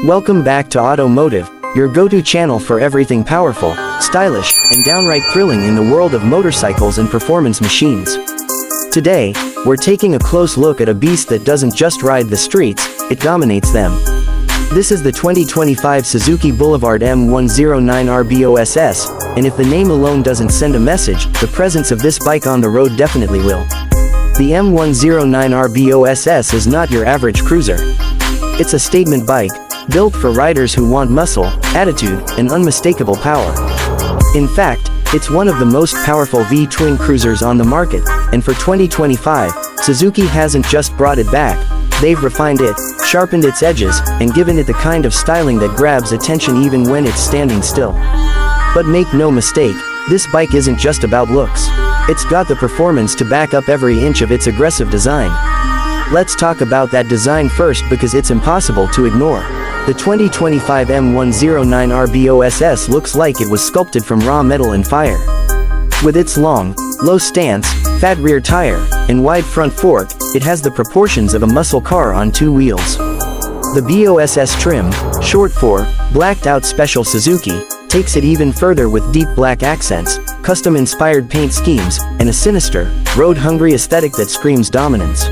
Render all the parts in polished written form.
Welcome back to Automotive, your go-to channel for everything powerful, stylish, and downright thrilling in the world of motorcycles and performance machines. Today, we're taking a close look at a beast that doesn't just ride the streets, it dominates them. This is the 2025 Suzuki Boulevard M109R B.O.S.S, and if the name alone doesn't send a message, the presence of this bike on the road definitely will. The M109R B.O.S.S is not your average cruiser. It's a statement bike, built for riders who want muscle, attitude, and unmistakable power. In fact, it's one of the most powerful V-twin cruisers on the market, and for 2025, Suzuki hasn't just brought it back, they've refined it, sharpened its edges, and given it the kind of styling that grabs attention even when it's standing still. But make no mistake, this bike isn't just about looks. It's got the performance to back up every inch of its aggressive design. Let's talk about that design first because it's impossible to ignore. The 2025 M109R B.O.S.S looks like it was sculpted from raw metal and fire. With its long, low stance, fat rear tire, and wide front fork, it has the proportions of a muscle car on two wheels. The B.O.S.S trim, short for Blacked Out Special Suzuki, takes it even further with deep black accents, custom-inspired paint schemes, and a sinister, road-hungry aesthetic that screams dominance.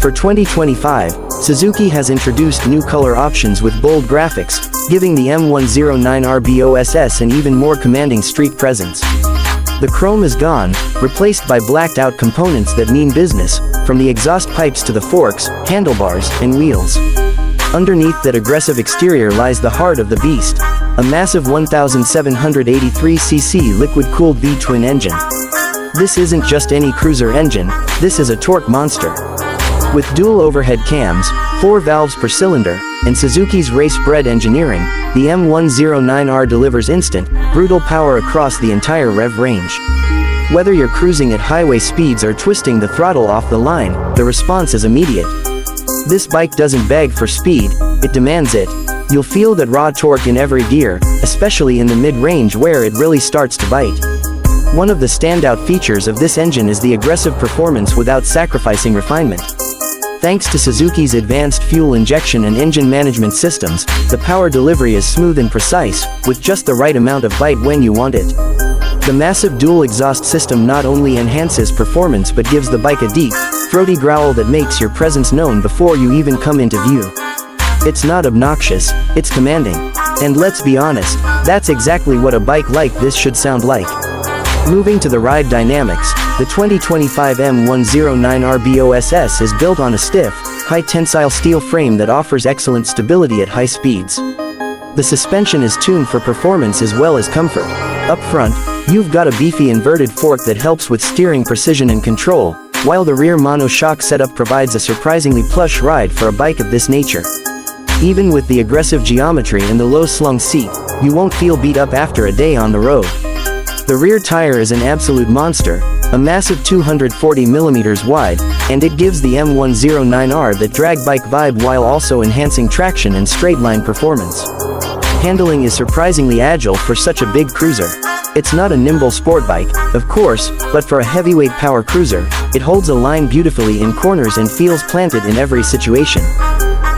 For 2025, Suzuki has introduced new color options with bold graphics, giving the M109R B.O.S.S an even more commanding street presence. The chrome is gone, replaced by blacked-out components that mean business, from the exhaust pipes to the forks, handlebars, and wheels. Underneath that aggressive exterior lies the heart of the beast, a massive 1,783cc liquid-cooled V-twin engine. This isn't just any cruiser engine, this is a torque monster. With dual overhead cams, 4 valves per cylinder, and Suzuki's race-bred engineering, the M109R delivers instant, brutal power across the entire rev range. Whether you're cruising at highway speeds or twisting the throttle off the line, the response is immediate. This bike doesn't beg for speed, it demands it. You'll feel that raw torque in every gear, especially in the mid-range where it really starts to bite. One of the standout features of this engine is the aggressive performance without sacrificing refinement. Thanks to Suzuki's advanced fuel injection and engine management systems, the power delivery is smooth and precise, with just the right amount of bite when you want it. The massive dual exhaust system not only enhances performance but gives the bike a deep, throaty growl that makes your presence known before you even come into view. It's not obnoxious, it's commanding. And let's be honest, that's exactly what a bike like this should sound like. Moving to the ride dynamics, the 2025 M109R B.O.S.S is built on a stiff, high-tensile steel frame that offers excellent stability at high speeds. The suspension is tuned for performance as well as comfort. Up front, you've got a beefy inverted fork that helps with steering precision and control, while the rear monoshock setup provides a surprisingly plush ride for a bike of this nature. Even with the aggressive geometry and the low-slung seat, you won't feel beat up after a day on the road. The rear tire is an absolute monster, a massive 240mm wide, and it gives the M109R that drag bike vibe while also enhancing traction and straight-line performance. Handling is surprisingly agile for such a big cruiser. It's not a nimble sport bike, of course, but for a heavyweight power cruiser, it holds a line beautifully in corners and feels planted in every situation.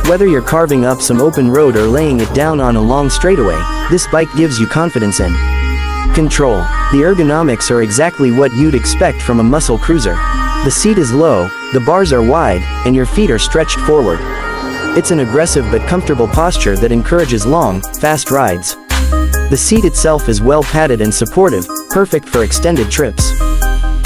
Whether you're carving up some open road or laying it down on a long straightaway, this bike gives you confidence in control. The ergonomics are exactly what you'd expect from a muscle cruiser. The seat is low, the bars are wide, and your feet are stretched forward. It's an aggressive but comfortable posture that encourages long, fast rides. The seat itself is well padded and supportive, perfect for extended trips.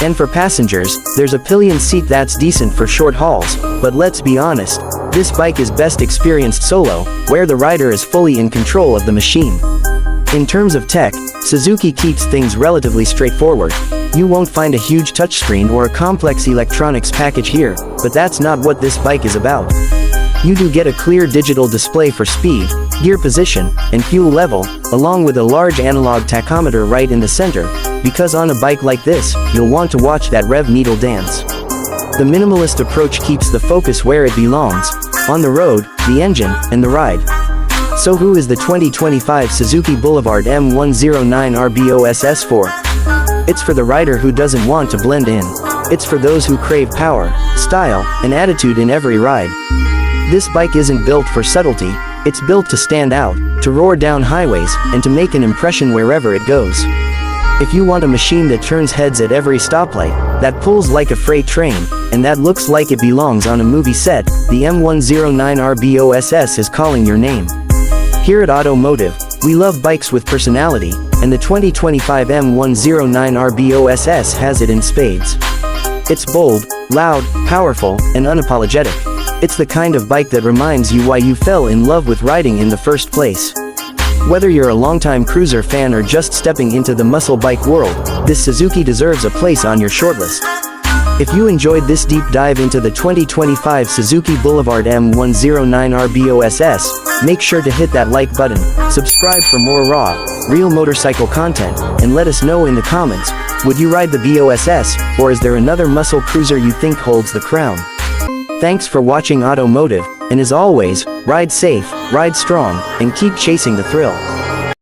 And for passengers, there's a pillion seat that's decent for short hauls, but let's be honest, this bike is best experienced solo, where the rider is fully in control of the machine. In terms of tech, Suzuki keeps things relatively straightforward. You won't find a huge touchscreen or a complex electronics package here, but that's not what this bike is about. You do get a clear digital display for speed, gear position, and fuel level, along with a large analog tachometer right in the center, because on a bike like this, you'll want to watch that rev needle dance. The minimalist approach keeps the focus where it belongs, on the road, the engine, and the ride. So who is the 2025 Suzuki Boulevard M109R B.O.S.S for? It's for the rider who doesn't want to blend in. It's for those who crave power, style, and attitude in every ride. This bike isn't built for subtlety, It's built to stand out, to roar down highways, and to make an impression wherever it goes. If you want a machine that turns heads at every stoplight, that pulls like a freight train, and that looks like it belongs on a movie set, the M109R B.O.S.S is calling your name. Here at Automotive, we love bikes with personality, and the 2025 M109R B.O.S.S has it in spades. It's bold, loud, powerful, and unapologetic. It's the kind of bike that reminds you why you fell in love with riding in the first place. Whether you're a longtime cruiser fan or just stepping into the muscle bike world, this Suzuki deserves a place on your shortlist. If you enjoyed this deep dive into the 2025 Suzuki Boulevard M109R B.O.S.S, make sure to hit that like button, subscribe for more raw, real motorcycle content, and let us know in the comments, would you ride the B.O.S.S, or is there another muscle cruiser you think holds the crown? Thanks for watching Automotive, and as always, ride safe, ride strong, and keep chasing the thrill.